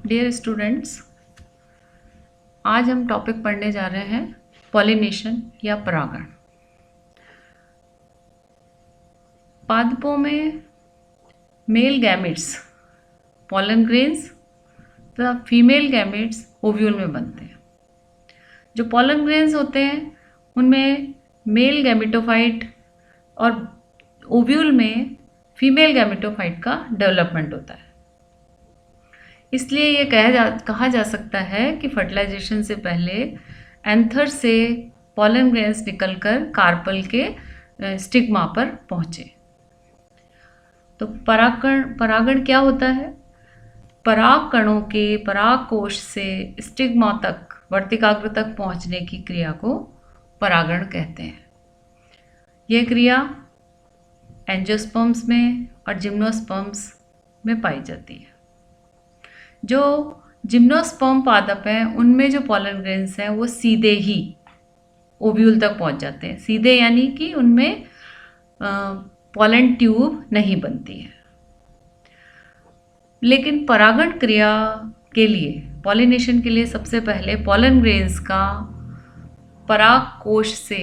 Dear students, आज हम topic पढ़ने जा रहे हैं पॉलिनेशन या परागण। पादपों में मेल गैमेट्स पॉलन ग्रेन्स तथा फीमेल गैमेट्स ओव्यूल में बनते हैं। जो पॉलन ग्रेन्स होते हैं उनमें मेल गैमेटोफाइट और ओव्यूल में फीमेल गैमेटोफाइट का डेवलपमेंट होता है। इसलिए ये कहा जा सकता है कि फर्टिलाइजेशन से पहले एंथर से पॉलन ग्रेन्स निकलकर कार्पल के स्टिग्मा पर पहुँचे। तो परागण क्या होता है? पराग कणों के पराग कोश से स्टिग्मा तक वर्तिकाग्र तक पहुँचने की क्रिया को परागण कहते हैं। यह क्रिया एंजियोस्पर्म्स में और जिम्नोस्पर्म्स में पाई जाती है। जो जिम्नोस्पर्म पादप हैं उनमें जो पॉलन ग्रेन्स हैं वो सीधे ही ओव्यूल तक पहुंच जाते हैं। सीधे यानी कि उनमें पॉलन ट्यूब नहीं बनती है। लेकिन परागण क्रिया के लिए, पॉलिनेशन के लिए सबसे पहले पॉलन ग्रेन्स का पराग कोश से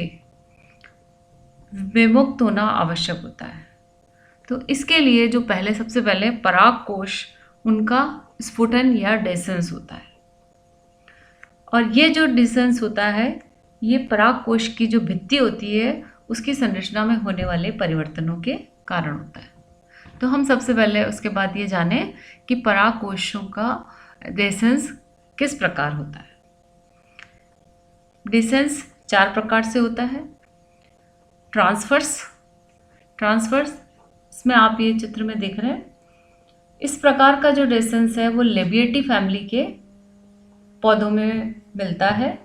विमुक्त होना आवश्यक होता है। तो इसके लिए जो सबसे पहले पराग कोश उनका स्फुटन या डेसेंस होता है, और ये जो डेसेंस होता है ये पराग कोश की जो भित्ति होती है उसकी संरचना में होने वाले परिवर्तनों के कारण होता है। तो हम सबसे पहले उसके बाद ये जानें कि पराग कोशों का डेसेंस किस प्रकार होता है। डेसेंस 4 प्रकार से होता है। ट्रांसफर्स इसमें आप ये चित्र में देख रहे हैं। इस प्रकार का जो डेसेंस है वो लेबिएटी फैमिली के पौधों में मिलता है,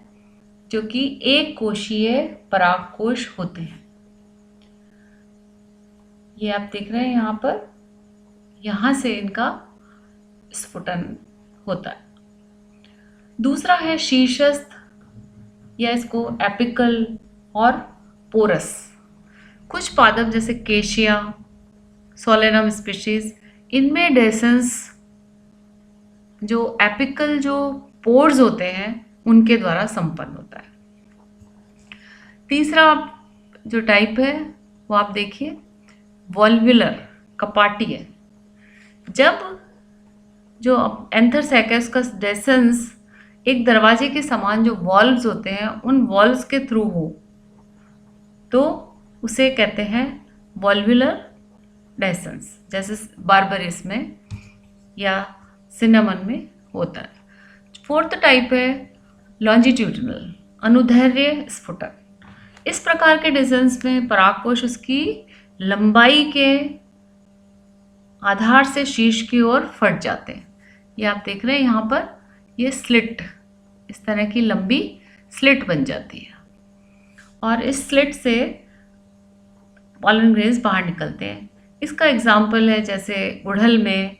जो कि एक कोशीय परागकोश होते हैं। ये आप देख रहे हैं यहाँ पर, यहाँ से इनका स्फुटन होता है। दूसरा है शीर्षस्थ, या इसको एपिकल और पोरस। कुछ पादप जैसे केशिया, सोलेनम स्पीशीज, इनमें डेसेंस जो एपिकल जो पोर्स होते हैं उनके द्वारा संपन्न होता है। तीसरा जो टाइप है वो आप देखिए वॉल्व्युलर, कपाटी है। जब जो एंथरसैक है उसका डेसेंस एक दरवाजे के समान जो वॉल्व्स होते हैं उन वॉल्व्स के थ्रू हो तो उसे कहते हैं वॉल्व्युलर डेसेंस, जैसे बारबरिस में या सिनेमन में होता है। 4th टाइप है लॉन्जिट्यूडिनल, अनुदैर्ध्य स्फुटन। इस प्रकार के डेसेंस में परागकोश उसकी लंबाई के आधार से शीर्ष की ओर फट जाते हैं। ये आप देख रहे हैं यहाँ पर, ये स्लिट, इस तरह की लंबी स्लिट बन जाती है, और इस स्लिट से पॉलन ग्रेन्स बाहर निकलते हैं। इसका एग्जाम्पल है जैसे गुड़हल में,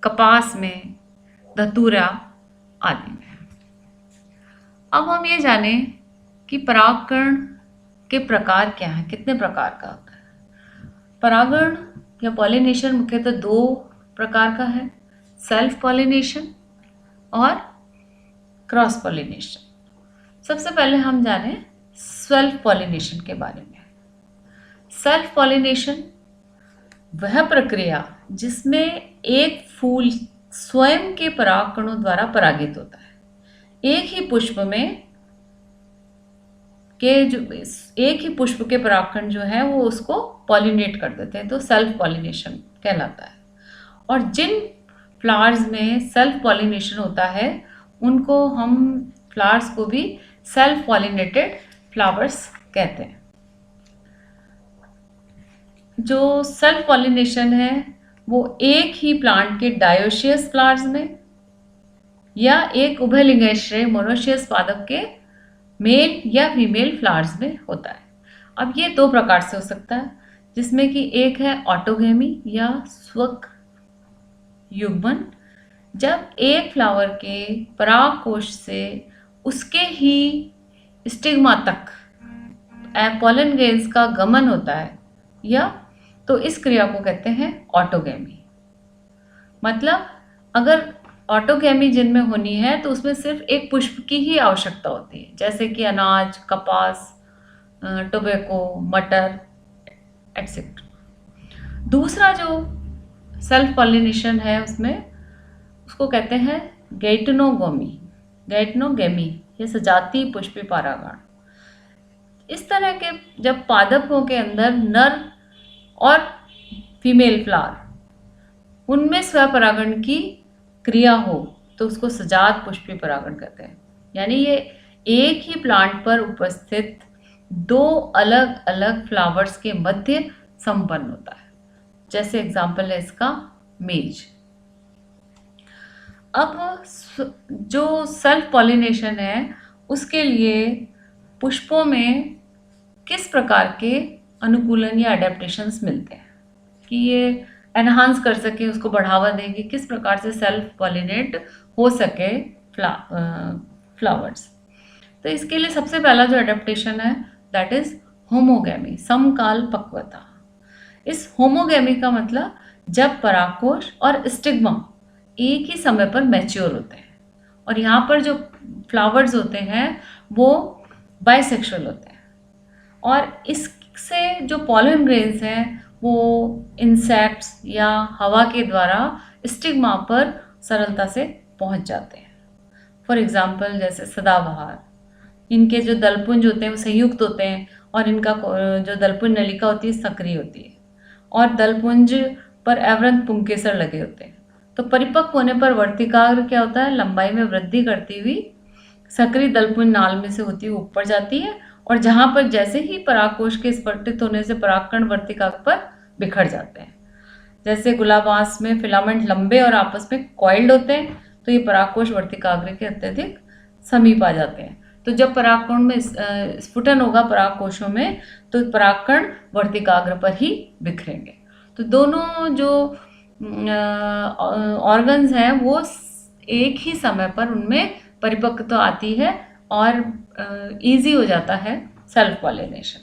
कपास में, धतूरा आदि में। अब हम ये जानें कि परागकण के प्रकार क्या हैं, कितने प्रकार का होता है। परागण या पॉलिनेशन मुख्यतः 2 प्रकार का है, सेल्फ पॉलिनेशन और क्रॉस पॉलिनेशन। सबसे पहले हम जानें सेल्फ पॉलिनेशन के बारे में। सेल्फ पॉलिनेशन वह प्रक्रिया जिसमें एक फूल स्वयं के परागकणों द्वारा परागित होता है। एक ही पुष्प के परागकण जो है वो उसको पॉलिनेट कर देते हैं, तो सेल्फ पॉलिनेशन कहलाता है। और जिन फ्लावर्स में सेल्फ पॉलिनेशन होता है उनको हम फ्लावर्स को भी सेल्फ पॉलिनेटेड फ्लावर्स कहते हैं। जो सेल्फ पॉलिनेशन है वो एक ही प्लांट के डायोशियस फ्लावर्स में या एक उभयलिंगाश्रय मोनोशियस पादप के मेल या फीमेल फ्लावर्स में होता है। अब ये 2 प्रकार से हो सकता है, जिसमें कि एक है ऑटोगेमी या स्वक युग्मन, जब एक फ्लावर के परागकोश से उसके ही स्टिग्मा तक पॉलन ग्रेन्स का गमन होता है, या तो इस क्रिया को कहते हैं ऑटोगेमी। मतलब अगर ऑटोगैमी जिनमें होनी है तो उसमें सिर्फ एक पुष्प की ही आवश्यकता होती है, जैसे कि अनाज, कपास, टोबैको, मटर एक्सेट्रा। दूसरा जो सेल्फ पॉलिनेशन है उसमें उसको कहते हैं गैइटनोगेमी या सजातीय पुष्पी परागण। इस तरह के जब पादपों के अंदर नर और फीमेल फ्लावर उनमें स्वपरागण की क्रिया हो तो उसको सजात पुष्पी परागण कहते हैं। यानी ये एक ही प्लांट पर उपस्थित दो अलग अलग फ्लावर्स के मध्य संपन्न होता है। जैसे एग्जाम्पल है इसका मेज। अब जो सेल्फ पॉलिनेशन है उसके लिए पुष्पों में किस प्रकार के अनुकूलन या अडेप्टेशंस मिलते हैं कि ये एनहांस कर सके, उसको बढ़ावा देंगे, किस प्रकार से सेल्फ पॉलिनेट हो सके फ्लावर्स। तो इसके लिए सबसे पहला जो अडेप्टेशन है दैट इज होमोगैमी, समकाल पक्वता। इस होमोगैमी का मतलब जब परागकोश और स्टिग्मा एक ही समय पर मैच्योर होते हैं, और यहाँ पर जो फ्लावर्स होते हैं वो बाइसेक्सुअल होते हैं, और इससे जो पॉलन ग्रेन्स हैं वो इंसेक्ट्स या हवा के द्वारा स्टिग्मा पर सरलता से पहुंच जाते हैं। फॉर एग्जाम्पल जैसे सदाबहार, इनके जो दलपुंज होते हैं वो संयुक्त होते हैं और इनका जो दलपुंज नलिका होती है सक्रिय होती है, और दलपुंज पर एवरंत पुंकेसर लगे होते हैं। तो परिपक्व होने पर वर्तिकाग्र क्या होता है, लंबाई में वृद्धि करती हुई सक्रिय दलपुंज नाल में से होती हुई ऊपर जाती है, और जहां पर जैसे ही परागकोश के स्फटित होने से परागकण वर्तिकाग्र पर बिखर जाते हैं। जैसे गुलाबांस में फिलामेंट लंबे और आपस में कॉइल्ड होते हैं, तो ये परागकोश वर्तिकाग्र के अत्यधिक समीप आ जाते हैं। तो जब परागकण में स्फुटन होगा परागकोशों में तो परागकण वर्तिकाग्र पर ही बिखरेंगे। तो दोनों जो ऑर्गन्स हैं वो एक ही समय पर उनमें परिपक्वता आती है और इजी हो जाता है सेल्फ पॉलिनेशन।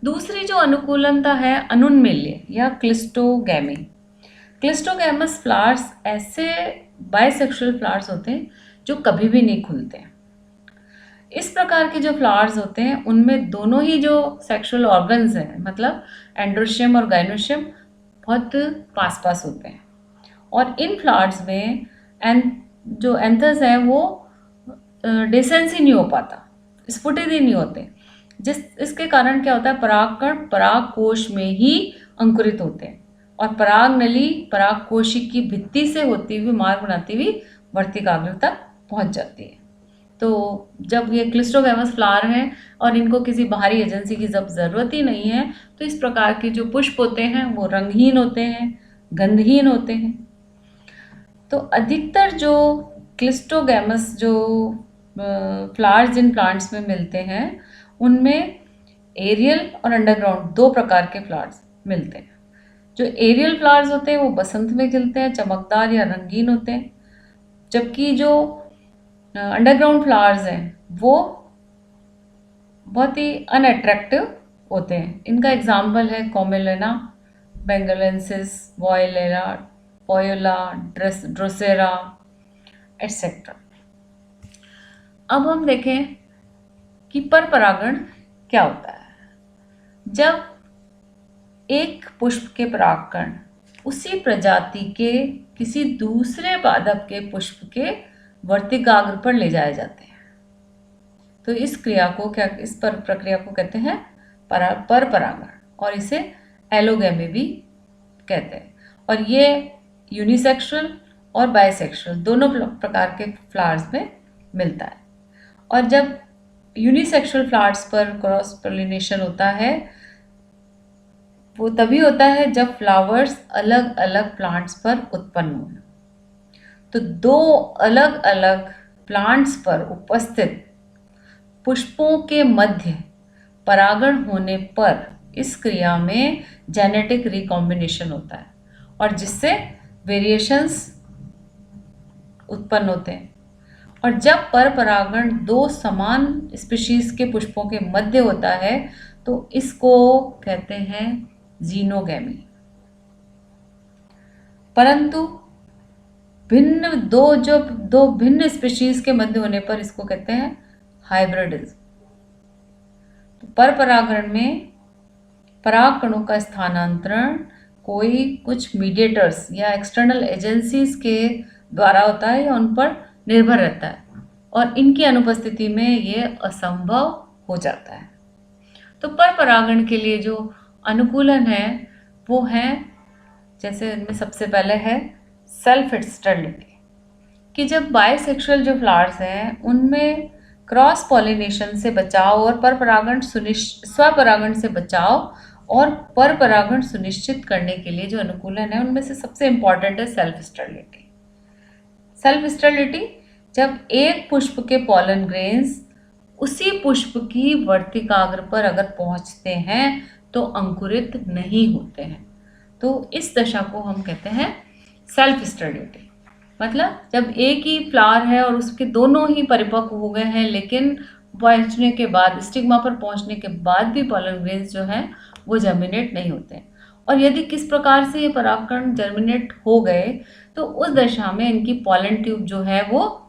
दूसरी जो अनुकूलनता है अनुन्मील्य या क्लिस्टोगैमी। क्लिस्टोगैमस फ्लावर्स ऐसे बाइसेक्सुअल फ्लावर्स होते हैं जो कभी भी नहीं खुलते हैं। इस प्रकार के जो फ्लावर्स होते हैं उनमें दोनों ही जो सेक्सुअल ऑर्गन्स हैं, मतलब एंड्रोशियम और गाइनोशियम, बहुत पास पास होते हैं, और इन फ्लावर्स में जो एंथर्स हैं वो डिसेंस ही नहीं हो पाता, स्फुटित ही नहीं होते। इसके कारण क्या होता है, परागकण परागकोश में ही अंकुरित होते हैं और पराग नली परागकोशी की भित्ति से होती हुई मार्ग बनाती हुई वर्तिकाग्र तक पहुंच जाती है। तो जब ये क्लिस्टोगैमस फ्लावर हैं और इनको किसी बाहरी एजेंसी की जब ज़रूरत ही नहीं है, तो इस प्रकार के जो पुष्प होते हैं वो रंगहीन होते हैं, गंधहीन होते हैं। तो अधिकतर जो क्लिस्टोगैमस जो फ्लावर्स जिन प्लांट्स में मिलते हैं उनमें एरियल और अंडरग्राउंड दो प्रकार के फ्लावर्स मिलते हैं। जो एरियल फ्लावर्स होते हैं वो बसंत में खिलते हैं, चमकदार या रंगीन होते हैं, जबकि जो अंडरग्राउंड फ्लावर्स हैं वो बहुत ही अनअट्रैक्टिव होते हैं। इनका एग्जाम्पल है कॉमेलेना, बेंगलेंसिस, वॉयोला, ड्रोसेरा एटसेट्रा। अब हम देखें कि परपरागण क्या होता है। जब एक पुष्प के परागकण उसी प्रजाति के किसी दूसरे पादप के पुष्प के वर्तिकाग्र पर ले जाए जाते हैं, तो इस प्रक्रिया को कहते हैं परपरागण, और इसे एलोगैमी भी कहते हैं। और ये यूनिसेक्सुअल और बाइसेक्सुअल दोनों प्रकार के फ्लावर्स में मिलता है। और जब यूनिसेक्सुअल फ्लावर्स पर क्रॉस पोलिनेशन होता है वो तभी होता है जब फ्लावर्स अलग अलग प्लांट्स पर उत्पन्न हो। तो दो अलग अलग प्लांट्स पर उपस्थित पुष्पों के मध्य परागण होने पर इस क्रिया में जेनेटिक रिकॉम्बिनेशन होता है और जिससे वेरिएशंस उत्पन्न होते हैं। और जब परपरागण दो समान स्पीशीज के पुष्पों के मध्य होता है तो इसको कहते हैं जीनोगैमी। परंतु दो भिन्न स्पीशीज के मध्य होने पर इसको कहते हैं हाइब्रिडिज्म। तो पर परागण में पराग कणों का स्थानांतरण कोई कुछ मीडिएटर्स या एक्सटर्नल एजेंसीज के द्वारा होता है या उन पर निर्भर रहता है, और इनकी अनुपस्थिति में ये असंभव हो जाता है। तो पर परागण के लिए जो अनुकूलन है वो है, जैसे इनमें सबसे पहले है सेल्फ स्टेरिलिटी, कि जब बायसेक्सुअल जो फ्लावर्स हैं उनमें क्रॉस पॉलिनेशन से बचाव और पर परागण स्वपरागण से बचाव और पर परागण सुनिश्चित करने के लिए जो अनुकूलन है उनमें से सबसे इंपॉर्टेंट है सेल्फ स्टेरिलिटी। सेल्फ स्टेरिलिटी, जब एक पुष्प के पॉलन ग्रेन्स उसी पुष्प की वर्तिकाग्र पर अगर पहुंचते हैं तो अंकुरित नहीं होते हैं, तो इस दशा को हम कहते हैं सेल्फ स्टेरिलिटी। मतलब जब एक ही फ्लावर है और उसके दोनों ही परिपक्व हो गए हैं, लेकिन पहुंचने के बाद, स्टिग्मा पर पहुंचने के बाद भी पॉलन ग्रेन्स जो हैं वो जर्मिनेट नहीं होते हैं, और यदि किस प्रकार से ये परागकण जर्मिनेट हो गए तो उस दशा में इनकी पॉलन ट्यूब जो है वो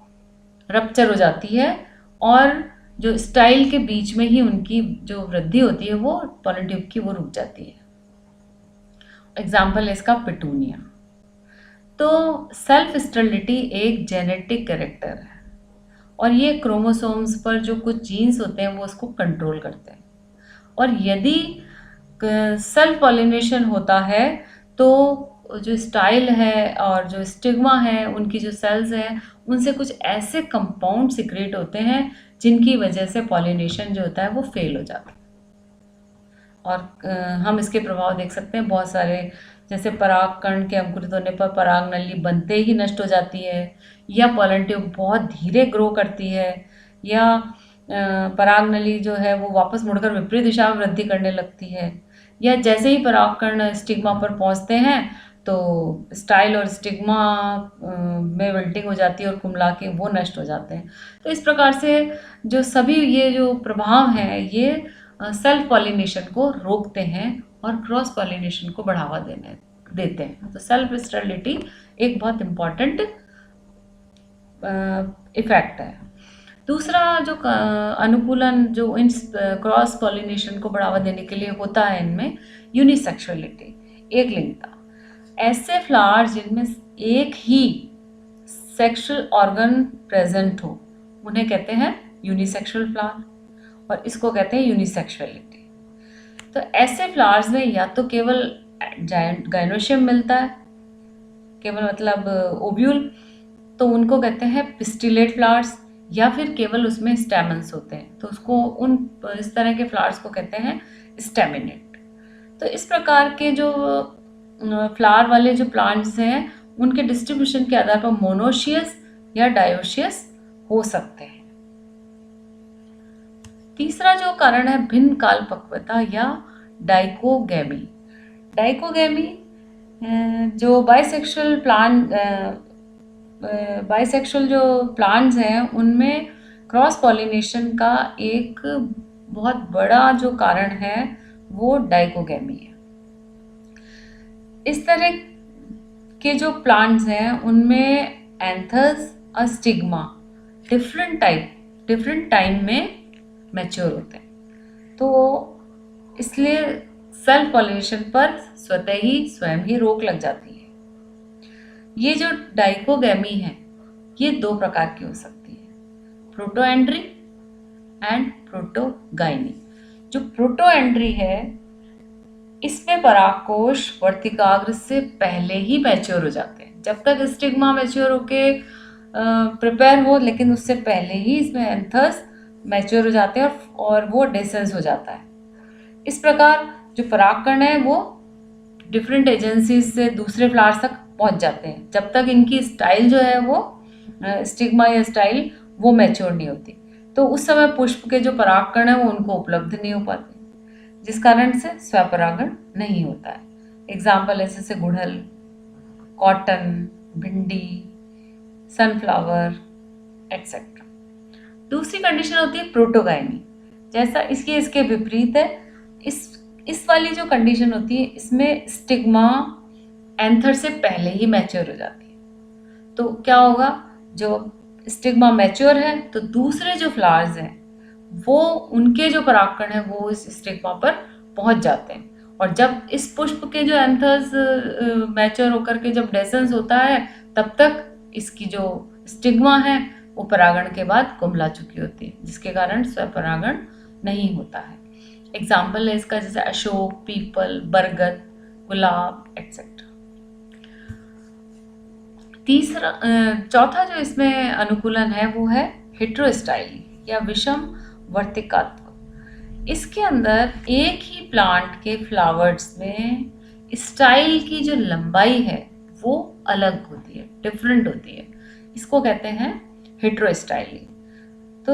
रप्चर हो जाती है, और जो स्टाइल के बीच में ही उनकी जो वृद्धि होती है वो पॉलन ट्यूब की वो रुक जाती है। एग्जाम्पल है इसका पिटूनिया। तो सेल्फ स्टेरिलिटी एक जेनेटिक कैरेक्टर है, और ये क्रोमोसोम्स पर जो कुछ जीन्स होते हैं वो उसको कंट्रोल करते हैं, और यदि सेल्फ पॉलिनेशन होता है तो जो स्टाइल है और जो स्टिग्मा है उनकी जो सेल्स हैं उनसे कुछ ऐसे कंपाउंड सिक्रेट होते हैं जिनकी वजह से पॉलिनेशन जो होता है वो फेल हो जाता है। और हम इसके प्रभाव देख सकते हैं बहुत सारे, जैसे परागकण के अंकुरित होने पर पराग नली बनते ही नष्ट हो जाती है, या पॉलन ट्यूब बहुत धीरे ग्रो करती है, या पराग नली जो है वो वापस मुड़कर विपरीत दिशा में वृद्धि करने लगती है, या जैसे ही परागकण स्टिग्मा पर पहुंचते हैं तो स्टाइल और स्टिग्मा में विल्टिंग हो जाती है और कुम्हला के वो नष्ट हो जाते हैं। तो इस प्रकार से जो सभी ये जो प्रभाव हैं ये सेल्फ पॉलिनेशन को रोकते हैं और क्रॉस पॉलिनेशन को बढ़ावा देते हैं। तो सेल्फ स्टेरिलिटी एक बहुत इम्पॉर्टेंट इफेक्ट है। दूसरा जो अनुकूलन जो इन क्रॉस पॉलिनेशन को बढ़ावा देने के लिए होता है इनमें यूनिसेक्सुअलिटी, एक लिंगता। ऐसे फ्लावर्स जिनमें एक ही सेक्सुअल ऑर्गन प्रेजेंट हो उन्हें कहते हैं यूनिसेक्सुअल फ्लावर, और इसको कहते हैं यूनिसेक्सुअलिटी। तो ऐसे फ्लावर्स में या तो केवल गाइनोशियम मिलता है, केवल मतलब ओव्यूल, तो उनको कहते हैं पिस्टिलेट फ्लावर्स, या फिर केवल उसमें स्टैमेंस होते हैं तो उसको इस तरह के फ्लावर्स को कहते हैं स्टैमिनेट। तो इस प्रकार के जो फ्लावर वाले जो प्लांट्स हैं उनके डिस्ट्रीब्यूशन के आधार पर मोनोशियस या डायोशियस हो सकते हैं। तीसरा जो कारण है भिन्न काल पक्वता या डाइकोगैमी। डाइकोगैमी जो बाइसेक्सुअल जो प्लांट्स हैं उनमें क्रॉस पॉलिनेशन का एक बहुत बड़ा जो कारण है वो डाइकोगैमी है। इस तरह के जो प्लांट्स हैं उनमें एंथर्स और स्टिग्मा डिफरेंट टाइम में मैच्योर होते हैं, तो इसलिए सेल्फ पॉलिनेशन पर स्वयं ही रोक लग जाती है। ये जो डाइकोगैमी है ये दो प्रकार की हो सकती है, प्रोटोएंड्री एंड प्रोटोगाइनी। जो प्रोटोएंड्री है इसमें परागकोश वर्तिकाग्र से पहले ही मैच्योर हो जाते हैं, जब तक स्टिग्मा मैच्योर होके प्रिपेयर हो, लेकिन उससे पहले ही इसमें एंथर्स मैच्योर हो जाते हैं और वो डेसेंस हो जाता है। इस प्रकार जो परागकण है वो डिफरेंट एजेंसीज से दूसरे फ्लावर्स तक पहुंच जाते हैं, जब तक इनकी स्टाइल जो है वो स्टिग्मा या स्टाइल वो मैच्योर नहीं होती, तो उस समय पुष्प के जो परागकण है वो उनको उपलब्ध नहीं हो पाते, जिस कारण से स्वपरागण नहीं होता है। एग्जाम्पल है जैसे गुड़हल, कॉटन, भिंडी, सनफ्लावर एक्सेट्रा। दूसरी कंडीशन होती है प्रोटोगाइनी, जैसा इसके विपरीत है। इस वाली जो कंडीशन होती है इसमें स्टिग्मा एंथर से पहले ही मैच्योर हो जाती है। तो क्या होगा, जो स्टिग्मा मैच्योर है तो दूसरे जो फ्लावर्स हैं वो उनके जो परागकण है वो इस स्टिग्मा पर पहुंच जाते हैं, और जब इस पुष्प के जो एंथर्स मैच्योर होकर के जब डेसेंस होता है तब तक इसकी जो स्टिग्मा है वो परागण के बाद कुम्हला चुकी होती है, जिसके कारण स्वपरागण नहीं होता है। एग्जाम्पल है इसका जैसे अशोक, पीपल, बरगद, गुलाब एक्सेट्रा। चौथा जो इसमें अनुकूलन है वो है हेटेरोस्टाइली या विषम वर्तिकात्व। इसके अंदर एक ही प्लांट के फ्लावर्स में स्टाइल की जो लंबाई है वो अलग होती है, डिफरेंट होती है, इसको कहते हैं हेटेरोस्टाइली। तो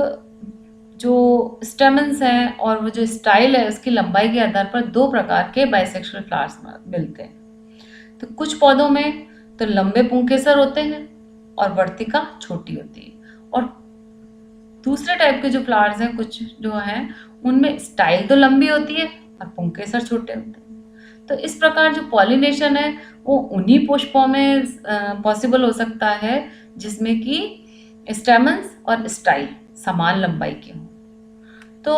जो स्टेमन्स हैं और वो जो स्टाइल है उसकी लंबाई के आधार पर दो प्रकार के बाइसेक्सुअल फ्लावर्स मिलते हैं। तो कुछ पौधों में तो लंबे पुंकेसर होते हैं और वर्तिका छोटी होती है, और दूसरे टाइप के जो फ्लावर्स हैं कुछ जो हैं उनमें स्टाइल तो लंबी होती है और पुंकेसर छोटे होते हैं। तो इस प्रकार जो पॉलिनेशन है वो उन्हीं पुष्पों में पॉसिबल हो सकता है जिसमें कि स्टेमन्स और स्टाइल समान लंबाई के हों। तो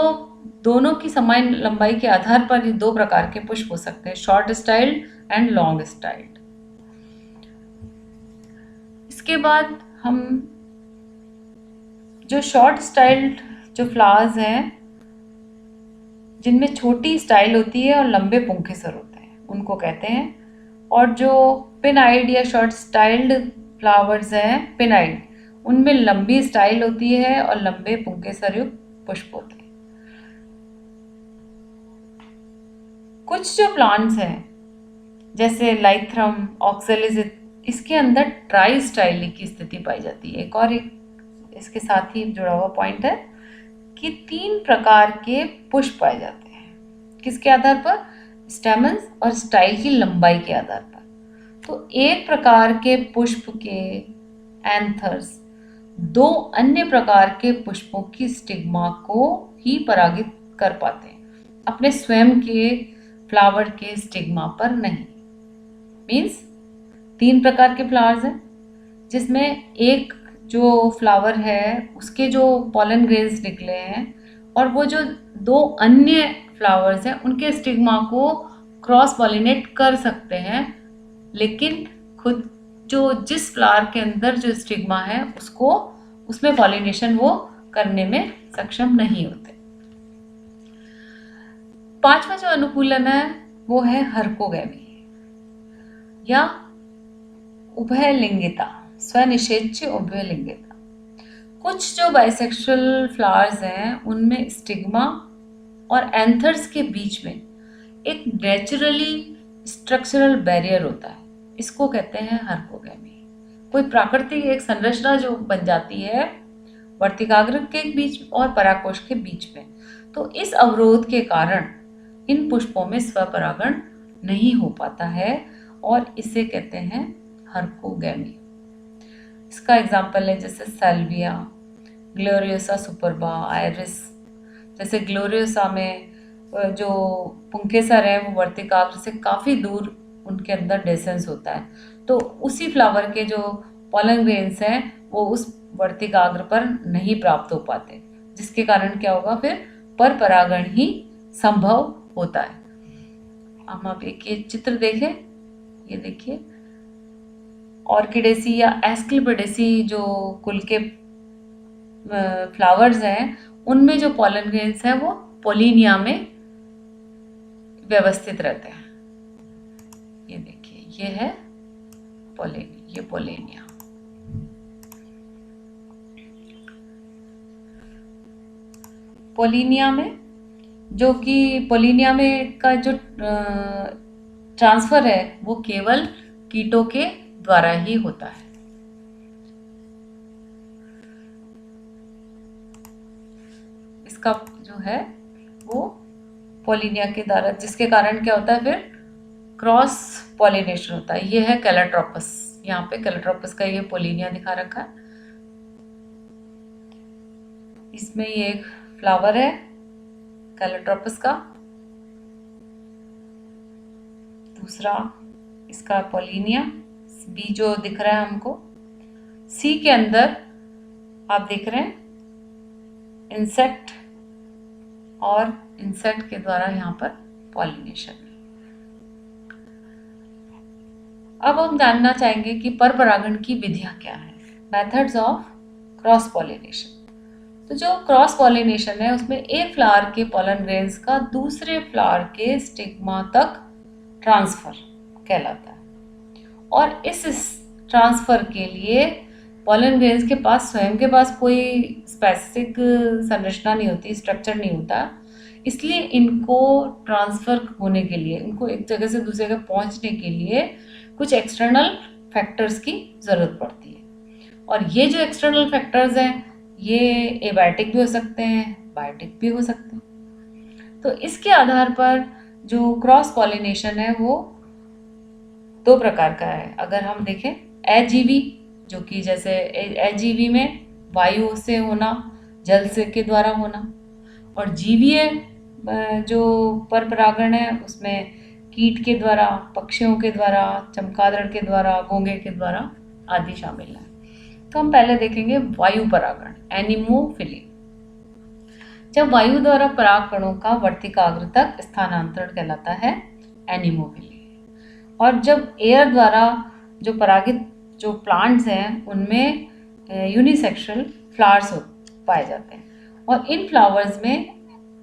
दोनों की समान लंबाई के आधार पर ये दो प्रकार के पुष्प हो सकते हैं, short styled and long styled. इसके बाद हम जो शॉर्ट स्टाइल्ड जो फ्लावर्स हैं जिनमें छोटी स्टाइल होती है और लंबे पुंकेसर होते हैं उनको कहते हैं, और जो पिनाइड या शॉर्ट स्टाइल्ड फ्लावर्स हैं पिनाइड, उनमें लंबी स्टाइल होती है और लंबे पुंकेसर युक्त पुष्प होते हैं। कुछ जो प्लांट्स हैं जैसे लाइथ्रम, ऑक्सेलिस, इसके अंदर ट्राई स्टाइली की स्थिति पाई जाती है। एक इसके साथ ही जुड़ा हुआ पॉइंट है कि 3 प्रकार के पुष्प पाए जाते हैं। किसके आधार पर? स्टेमन्स और स्टाइल की लंबाई के आधार पर। तो एक प्रकार के पुष्प के एंथर्स 2 अन्य प्रकार के पुष्पों की स्टिग्मा को ही परागित कर पाते हैं, अपने स्वयं के फ्लावर के स्टिग्मा पर नहीं। मीन्स 3 प्रकार के फ्लावर्स हैं जिसमें एक जो फ्लावर है उसके जो पॉलन ग्रेन्स निकले हैं और वो जो 2 अन्य फ्लावर्स हैं उनके स्टिग्मा को क्रॉस पॉलिनेट कर सकते हैं, लेकिन खुद जो जिस फ्लावर के अंदर जो स्टिग्मा है उसको उसमें पॉलिनेशन वो करने में सक्षम नहीं होते। 5वां जो अनुकूलन है वो है हर्कोगैमी या उभयलिंगिता, स्वनिषेच उभयलिंगिता। कुछ जो बाइसेक्सुअल फ्लावर्स हैं उनमें स्टिग्मा और एंथर्स के बीच में एक नेचुरली स्ट्रक्चरल बैरियर होता है, इसको कहते हैं हर्कोगैमी। कोई प्राकृतिक एक संरचना जो बन जाती है वर्तिकाग्र के बीच और परागकोश के बीच में, तो इस अवरोध के कारण इन पुष्पों में स्वपरागण नहीं हो पाता है और इसे कहते हैं हर्कोगैमी। इसका एग्जाम्पल है जैसे सैल्विया, ग्लोरियोसा सुपरबा, आयरिस। जैसे ग्लोरियोसा में जो पुंकेसर है वो वर्तिकाग्र से काफ़ी दूर उनके अंदर डेसेंस होता है, तो उसी फ्लावर के जो पॉलन ग्रेन्स हैं वो उस वर्तिकाग्र पर नहीं प्राप्त हो पाते, जिसके कारण क्या होगा, फिर पर परागण ही संभव होता है। हम अब एक ये चित्र देखें, ये देखिए ऑर्किडेसी या एस्क्लेपिडेसी जो कुल के फ्लावर्स हैं उनमें जो पॉलन ग्रेन्स हैं वो पोलिनिया में व्यवस्थित रहते हैं। ये देखिए ये है ये पोलिनिया। पोलिनिया में जो कि पोलिनिया में का जो ट्रांसफर है वो केवल कीटों के द्वारा ही होता है। इसका जो है वो पोलिनिया के द्वारा, जिसके कारण क्या होता है, फिर क्रॉस पॉलिनेशन होता है। ये है कैलेट्रोपस, यहाँ पे कैलेट्रोपस का ये पोलिनिया दिखा रखा है। इसमें ये एक फ्लावर है कैलेट्रोपस का, दूसरा इसका पोलिनिया बी जो दिख रहा है हमको, सी के अंदर आप देख रहे हैं इंसेक्ट, और इंसेक्ट के द्वारा यहाँ पर पॉलिनेशन। अब हम जानना चाहेंगे कि परपरागण की विधियां क्या है, मेथड्स ऑफ क्रॉस पॉलिनेशन। तो जो क्रॉस पॉलिनेशन है उसमें एक फ्लावर के पॉलन ग्रेन्स का दूसरे फ्लावर के स्टिग्मा तक ट्रांसफर कहलाता है। और इस ट्रांसफर के लिए पॉलन ग्रेन्स के पास स्वयं के पास कोई स्पेसिफिक संरचना नहीं होती, स्ट्रक्चर नहीं होता, इसलिए इनको ट्रांसफर होने के लिए, इनको एक जगह से दूसरे जगह पहुंचने के लिए कुछ एक्सटर्नल फैक्टर्स की ज़रूरत पड़ती है। और ये जो एक्सटर्नल फैक्टर्स हैं ये एबायोटिक भी हो सकते हैं, बायोटिक भी हो सकते हैं। तो इसके आधार पर जो क्रॉस पॉलिनेशन है वो दो प्रकार का है। अगर हम देखें अजीवी, जो कि जैसे अजीवी में वायु से होना, जल से के द्वारा होना, और जीवीय जो परपरागण है उसमें कीट के द्वारा, पक्षियों के द्वारा, चमगादड़ के द्वारा, घोंघे के द्वारा आदि शामिल है। तो हम पहले देखेंगे वायु परागण, एनिमोफिली। जब वायु द्वारा पराग कणों का वर्तिकाग्र तक स्थानांतरण कहलाता है एनिमोफिली। और जब एयर द्वारा जो परागित जो प्लांट्स हैं उनमें यूनिसेक्सुअल फ्लावर्स पाए जाते हैं, और इन फ्लावर्स में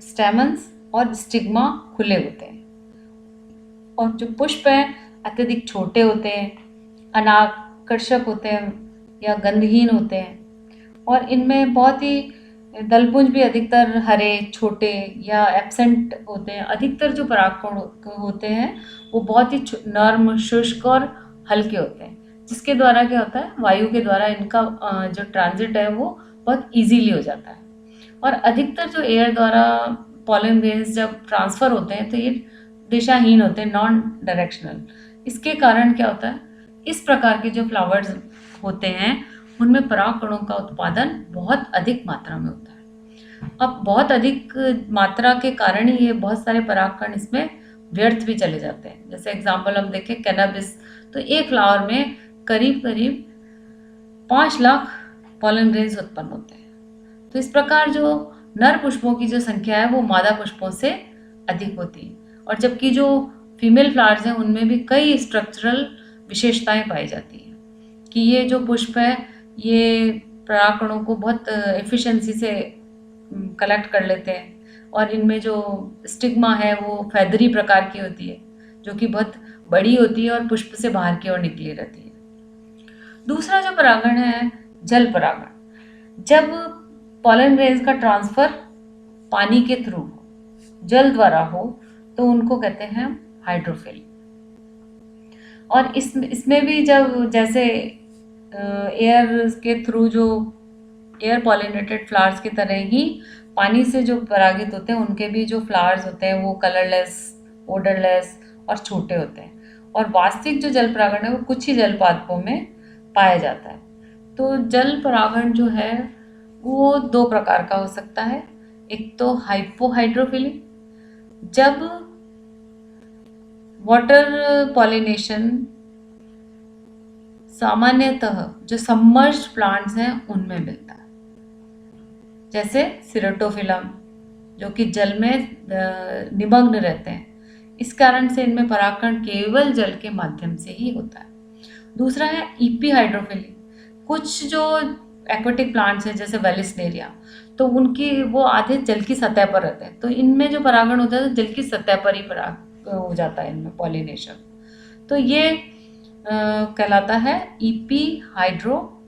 स्टेमन्स और स्टिग्मा खुले होते हैं, और जो पुष्प हैं अत्यधिक छोटे होते हैं, अनाकर्षक होते हैं या गंधहीन होते हैं, और इनमें बहुत ही दलपुंज भी अधिकतर हरे, छोटे या एब्सेंट होते हैं। अधिकतर जो परागकण होते हैं वो बहुत ही नर्म, शुष्क और हल्के होते हैं, जिसके द्वारा क्या होता है, वायु के द्वारा इनका जो ट्रांजिट है वो बहुत इजीली हो जाता है। और अधिकतर जो एयर द्वारा पॉलन ग्रेन्स जब ट्रांसफ़र होते हैं तो ये दिशाहीन होते हैं, नॉन डायरेक्शनल। इसके कारण क्या होता है, इस प्रकार के जो फ्लावर्स होते हैं उनमें पराग कणों का उत्पादन बहुत अधिक मात्रा में होता है। अब बहुत अधिक मात्रा के कारण ही ये बहुत सारे पराग कण इसमें व्यर्थ भी चले जाते हैं। जैसे एग्जांपल हम देखें कैनबिस, तो एक फ्लावर में करीब करीब 5 लाख पॉलन ग्रेन्स उत्पन्न होते हैं। तो इस प्रकार जो नर पुष्पों की जो संख्या है वो मादा पुष्पों से अधिक होती है, और जबकि जो फीमेल फ्लावर्स हैं उनमें भी कई स्ट्रक्चरल विशेषताएं पाई जाती हैं कि ये जो पुष्प है ये परागकणों को बहुत एफिशिएंसी से कलेक्ट कर लेते हैं, और इनमें जो स्टिग्मा है वो फैदरी प्रकार की होती है, जो कि बहुत बड़ी होती है और पुष्प से बाहर की ओर निकली रहती है। दूसरा जो परागण है जल परागण। जब पॉलन ग्रेन्स का ट्रांसफर पानी के थ्रू हो, जल द्वारा हो, तो उनको कहते हैं हाइड्रोफिल। और इसमें भी जब जैसे एयर के थ्रू जो एयर पॉलिनेटेड फ्लावर्स की तरह ही पानी से जो परागित होते हैं उनके भी जो फ्लावर्स होते हैं वो कलरलेस, ओडरलेस और छोटे होते हैं। और वास्तविक जो जल परागण है वो कुछ ही जल पादपों में पाया जाता है। तो जल परागण जो है वो दो प्रकार का हो सकता है। एक तो हाइपोहाइड्रोफिली, जब वाटर पॉलिनेशन सामान्यतः जो सबमर्ज्ड प्लांट्स हैं उनमें मिलता है, जैसे सिरोटोफिलम जो कि जल में निमग्न रहते हैं। इस कारण से इनमें परागकण केवल जल के माध्यम से ही होता है। दूसरा है इपीहाइड्रोफिली। कुछ जो एक्वेटिक प्लांट्स हैं जैसे वेलिस्नेरिया, तो उनकी वो आधे जल की सतह पर रहते हैं, तो इनमें जो परागण होता है तो जल की सतह पर ही पराग हो जाता है इनमें पॉलिनेशन। तो ये कहलाता है इपीहाइड्रोफिली।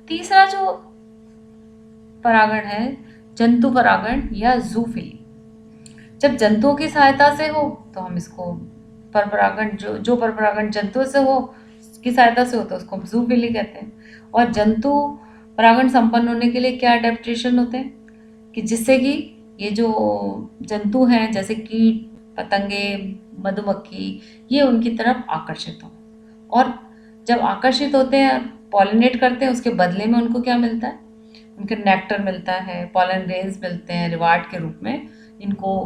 तीसरा जो परागण है जंतु परागण या जूफिली। जब जंतुओं की सहायता से हो तो हम इसको परपरागण, जो परपरागण जंतुओं से हो की सहायता से हो तो उसको जूफिली कहते हैं। और जंतु परागण संपन्न होने के लिए क्या अडेप्टेशन होते हैं कि जिससे कि ये जो जंतु हैं जैसे कीट, पतंगे, मधुमक्खी, ये उनकी तरफ आकर्षित हों। और जब आकर्षित होते हैं, पॉलिनेट करते हैं, उसके बदले में उनको क्या मिलता है, उनके नेक्टर मिलता है, पॉलन ग्रेन्स मिलते हैं रिवार्ड के रूप में, इनको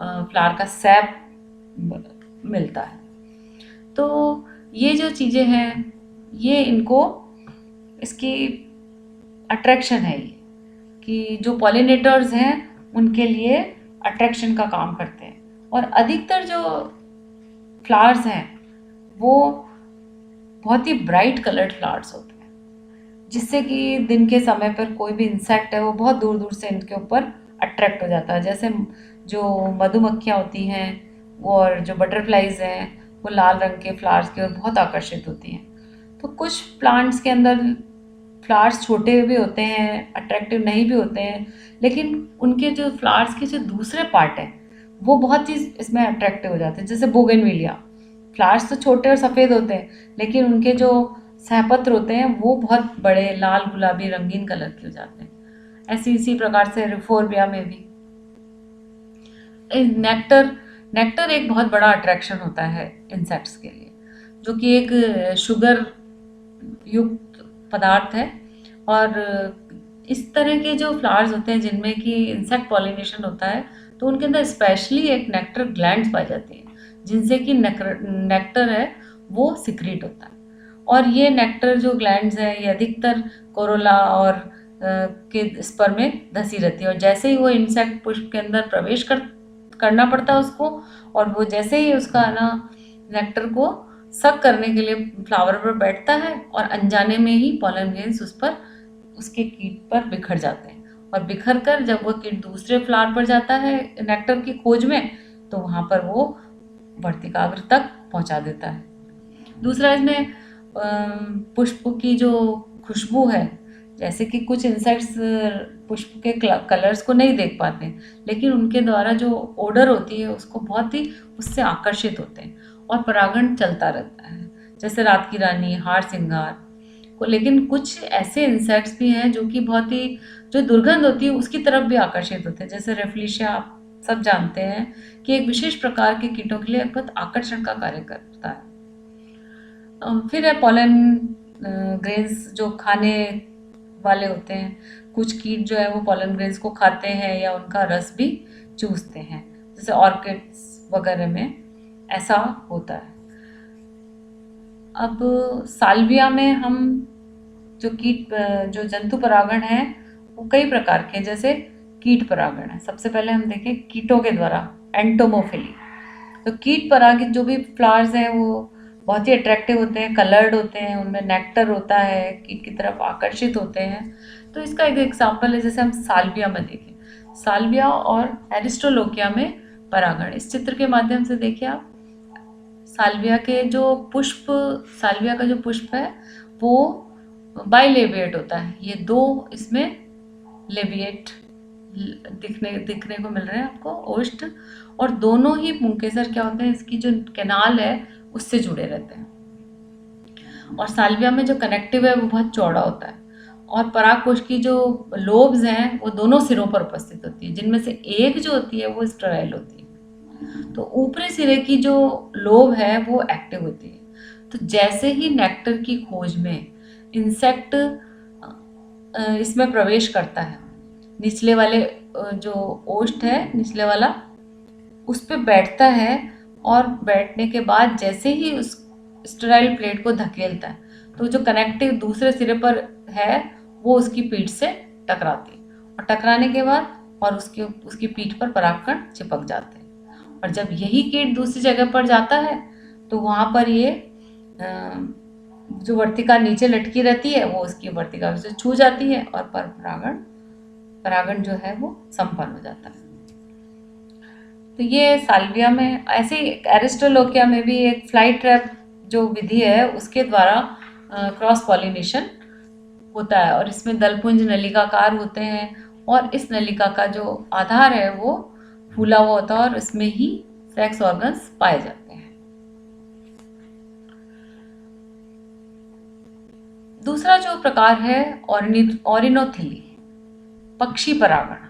फ्लावर का सैप मिलता है। तो ये जो चीज़ें हैं ये इनको इसकी अट्रैक्शन है ये, कि जो पॉलिनेटर्स हैं उनके लिए अट्रैक्शन का काम करते हैं। और अधिकतर जो फ्लावर्स हैं वो बहुत ही ब्राइट कलर्ड फ्लावर्स होते हैं, जिससे कि दिन के समय पर कोई भी इंसेक्ट है वो बहुत दूर दूर से इनके ऊपर अट्रैक्ट हो जाता है। जैसे जो मधुमक्खियाँ होती हैं और जो बटरफ्लाइज हैं वो लाल रंग के फ्लावर्स की ओर बहुत आकर्षित होती हैं। तो कुछ प्लांट्स के अंदर फ्लावर्स छोटे भी होते हैं, अट्रैक्टिव नहीं भी होते हैं, लेकिन उनके जो फ्लावर्स के जो दूसरे पार्ट हैं वो बहुत ही इसमें अट्रैक्टिव हो जाते हैं। जैसे बोगनविलिया, फ्लावर्स तो छोटे और सफ़ेद होते हैं, लेकिन उनके जो सहपत्र होते हैं वो बहुत बड़े लाल गुलाबी रंगीन कलर के हो जाते हैं। ऐसी इसी प्रकार से रिफोर्बिया में भी नेक्टर नेक्टर एक बहुत बड़ा अट्रैक्शन होता है इंसेक्ट्स के लिए, जो कि एक शुगर युक्त पदार्थ है। और इस तरह के जो फ्लावर्स होते हैं जिनमें कि इंसेक्ट पॉलिनेशन होता है, तो उनके अंदर स्पेशली एक नेक्टर ग्लैंड्स पाई जाती हैं, जिनसे कि नेक्टर है वो सिक्रीट होता है। और ये नेक्टर जो ग्लैंड्स हैं ये अधिकतर कोरोला और के स्पर में धसी रहती है। और जैसे ही वो इंसेक्ट पुष्प के अंदर प्रवेश करना पड़ता है उसको, और वो जैसे ही उसका ना नेक्टर को सक करने के लिए फ्लावर पर बैठता है, और अनजाने में ही पॉलन ग्रेन्स उस पर उसके कीट पर बिखर जाते हैं। और बिखर कर जब वो कीट दूसरे फ्लावर पर जाता है नेक्टर की खोज में, तो वहाँ पर वो वर्तिकाग्र तक पहुँचा देता है। दूसरा इसमें पुष्प की जो खुशबू है, जैसे कि कुछ इंसेक्ट्स पुष्प के कलर्स को नहीं देख पाते, लेकिन उनके द्वारा जो ओडर होती है उसको बहुत ही उससे आकर्षित होते हैं, और परागण चलता रहता है। जैसे रात की रानी, हार सिंगार को। लेकिन कुछ ऐसे इंसेक्ट्स भी हैं जो कि बहुत ही जो दुर्गंध होती है उसकी तरफ भी आकर्षित होते हैं। जैसे रेफ्लिशिया, आप सब जानते हैं कि एक विशेष प्रकार के कीटों के लिए बहुत आकर्षण का कार्य करता है। फिर है पॉलन ग्रेन्स जो खाने वाले होते हैं। कुछ कीट जो है वो पॉलन ग्रेन्स को खाते हैं या उनका रस भी चूसते हैं, जैसे ऑर्किड्स वगैरह में ऐसा होता है। अब साल्विया में हम जो जंतु परागण है वो कई प्रकार के, जैसे कीट परागण है। सबसे पहले हम देखें कीटों के द्वारा एंटोमोफिली। तो कीट परागित जो भी फ्लावर्स हैं वो बहुत ही अट्रैक्टिव होते हैं, कलर्ड होते हैं, उनमें नेक्टर होता है, कीट की तरफ आकर्षित होते हैं। तो इसका एक एग्जाम्पल है, जैसे हम साल्विया में देखें, साल्विया और एरिस्टोलोकिया में परागण। इस चित्र के माध्यम से देखिए आप, साल्विया का जो पुष्प है वो बाइलेबिएट होता है। ये दो इसमें लेबिएट दिखने को मिल रहे हैं आपको, ओष्ठ, और दोनों ही पुंकेसर क्या होते हैं, इसकी जो कैनाल है उससे जुड़े रहते हैं। और साल्विया में जो कनेक्टिव है वो बहुत चौड़ा होता है, और परागकोश की जो लोब्स हैं वो दोनों सिरों पर उपस्थित होती है, जिनमें से एक जो होती है वो स्टेराइल होती है। तो ऊपरी सिरे की जो लोब है वो एक्टिव होती है। तो जैसे ही नेक्टर की खोज में इंसेक्ट इसमें प्रवेश करता है, निचले वाले जो ओष्ठ है निचले वाला, उस पे बैठता है, और बैठने के बाद जैसे ही उस स्टेराइल प्लेट को धकेलता है, तो जो कनेक्टिव दूसरे सिरे पर है वो उसकी पीठ से टकराती है, और टकराने के बाद और उसकी पीठ पर परागकण चिपक जाते हैं। और जब यही कीट दूसरी जगह पर जाता है तो वहाँ पर ये जो वर्तिका नीचे लटकी रहती है वो उसकी वर्तिका से छू जाती है, और परागण जो है वो संपन्न हो जाता है। तो ये साल्विया में। ऐसे ही एरिस्टोलोकिया में भी एक फ्लाई ट्रैप जो विधि है उसके द्वारा क्रॉस पॉलिनेशन होता है, और इसमें दलपुंज नलिकाकार होते हैं, और इस नलिका का जो आधार है वो फूला हुआ होता है, और इसमें ही सेक्स ऑर्गन्स पाए जाते हैं। दूसरा जो प्रकार है ऑरिनोथिली, पक्षी परागण।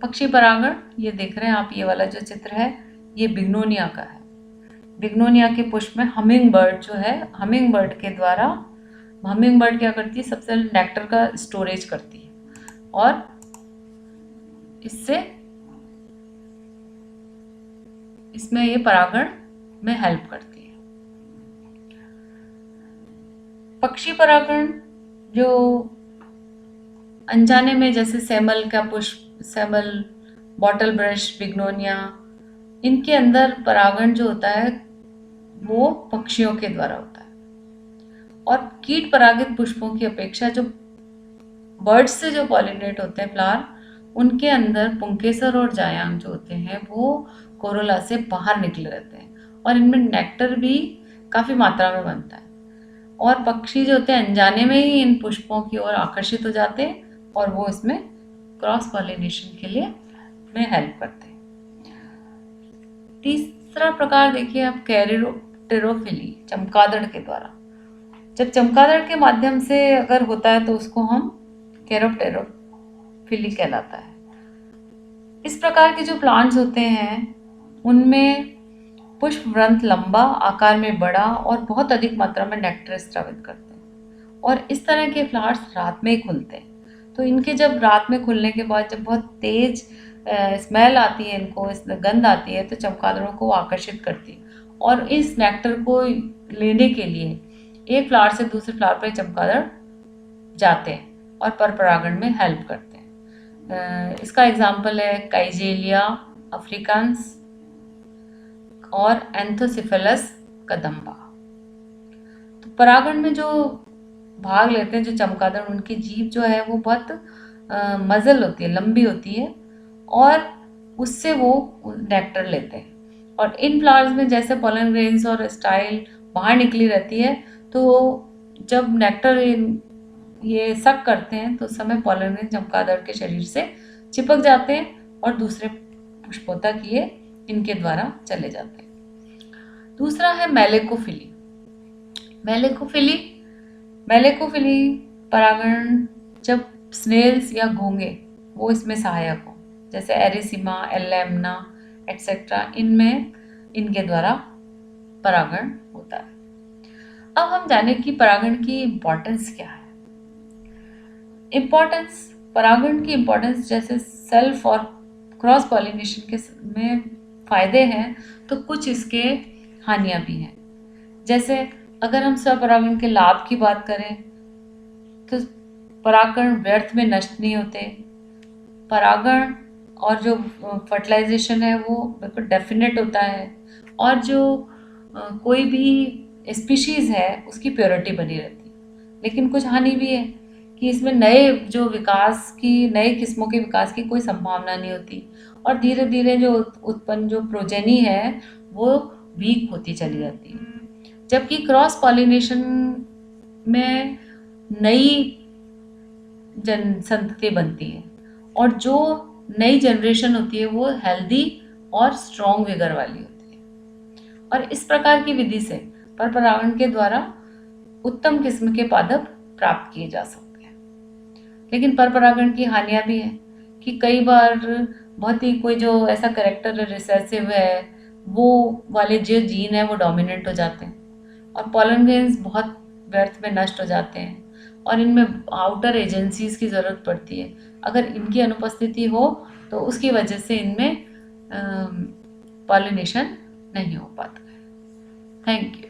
पक्षी परागण ये देख रहे हैं आप, ये वाला जो चित्र है ये बिग्नोनिया का है। बिग्नोनिया के पुष्प में हमिंग बर्ड जो है, हमिंग बर्ड के द्वारा हमिंग बर्ड क्या करती है, सबसे पहले नेक्टर का स्टोरेज करती है, और इसमें ये परागण में हेल्प करती है। पक्षी परागण जो अनजाने में, जैसे सेमल का पुष्प, सेमल, बॉटल ब्रश, बिग्नोनिया, इनके अंदर परागण जो होता है वो पक्षियों के द्वारा होता है। और कीट परागित पुष्पों की अपेक्षा जो बर्ड्स से जो पॉलिनेट होते हैं फ्लावर, उनके अंदर पुंकेसर और जायांग जो होते हैं वो कोरोला से बाहर निकले रहते हैं और इनमें नेक्टर भी काफ़ी मात्रा में बनता है। और पक्षी जो होते हैं अनजाने में ही इन पुष्पों की ओर आकर्षित हो जाते हैं और वो इसमें क्रॉस पॉलिनेशन के लिए में हेल्प करते हैं। तीसरा प्रकार देखिए आप, कैरोप्टेरोफिली, चमगादड़ के द्वारा। जब चमगादड़ के माध्यम से अगर होता है तो उसको हम कैरोप्टेरोफिली कहलाता है। इस प्रकार के जो प्लांट्स होते हैं उनमें पुष्प वृंत लंबा, आकार में बड़ा और बहुत अधिक मात्रा में नेक्टर स्रावित करते हैं। और इस तरह के फ्लावर्स रात में ही खुलते हैं। तो इनके जब रात में खुलने के बाद जब बहुत तेज स्मेल आती है, इनको इस गंध आती है, तो चमगादड़ों को आकर्षित करती है और इस नेक्टर को लेने के लिए एक फ्लावर से दूसरे फ्लावर पर चमगादड़ जाते हैं और परपरागण में हेल्प करते हैं। इसका एग्जाम्पल है काइजेलिया अफ्रीकांस और एंथोसिफेलस कदम्बा। तो परागण में जो भाग लेते हैं जो चमगादड़, उनकी जीभ जो है वो बहुत मजल होती है, लंबी होती है और उससे वो नेक्टर लेते हैं। और इन फ्लावर्स में जैसे पोलन ग्रेन्स और स्टाइल बाहर निकली रहती है, तो जब नेक्टर ये सक करते हैं तो उस समय पोलन ग्रेन चमगादड़ के शरीर से चिपक जाते हैं और दूसरे पुष्पों तक ये इनके द्वारा चले जाते हैं। दूसरा है मेलेकोफिली। मेलेकोफिली परागण जब स्नेल्स या घोंगे वो इसमें सहायक हो, जैसे एरिसिमा, एलेमना एटसेट्रा, इनमें इनके द्वारा परागण होता है। अब हम जाने कि परागण की इम्पोर्टेंस क्या है। परागण की इम्पोर्टेंस जैसे सेल्फ और क्रॉस पॉलिनेशन के में फायदे हैं, तो कुछ इसके हानियां भी हैं। जैसे अगर हम स्वपरागण के लाभ की बात करें तो परागण व्यर्थ में नष्ट नहीं होते। परागण और जो फर्टिलाइजेशन है वो बिल्कुल डेफिनेट होता है और जो कोई भी स्पीशीज़ है उसकी प्योरिटी बनी रहती है। लेकिन कुछ हानि भी है कि इसमें नए किस्मों के विकास की कोई संभावना नहीं होती और धीरे धीरे जो उत्पन्न जो प्रोजेनी है वो वीक होती चली जाती है। जबकि क्रॉस पॉलिनेशन में नई संतति बनती है और जो नई जनरेशन होती है वो हेल्दी और स्ट्रॉन्ग विगर वाली होती है। और इस प्रकार की विधि से परपरागण के द्वारा उत्तम किस्म के पादप प्राप्त किए जा सकते हैं। लेकिन परपरागण की हानियां भी हैं कि कई बार बहुत ही कोई जो ऐसा करेक्टर रिसेसिव है वो वाले जो जीन है वो डोमिनेंट हो जाते हैं और पोलन ग्रेन्स बहुत व्यर्थ में नष्ट हो जाते हैं और इनमें आउटर एजेंसीज की ज़रूरत पड़ती है। अगर इनकी अनुपस्थिति हो तो उसकी वजह से इनमें पॉलिनेशन नहीं हो पाता है। Thank you.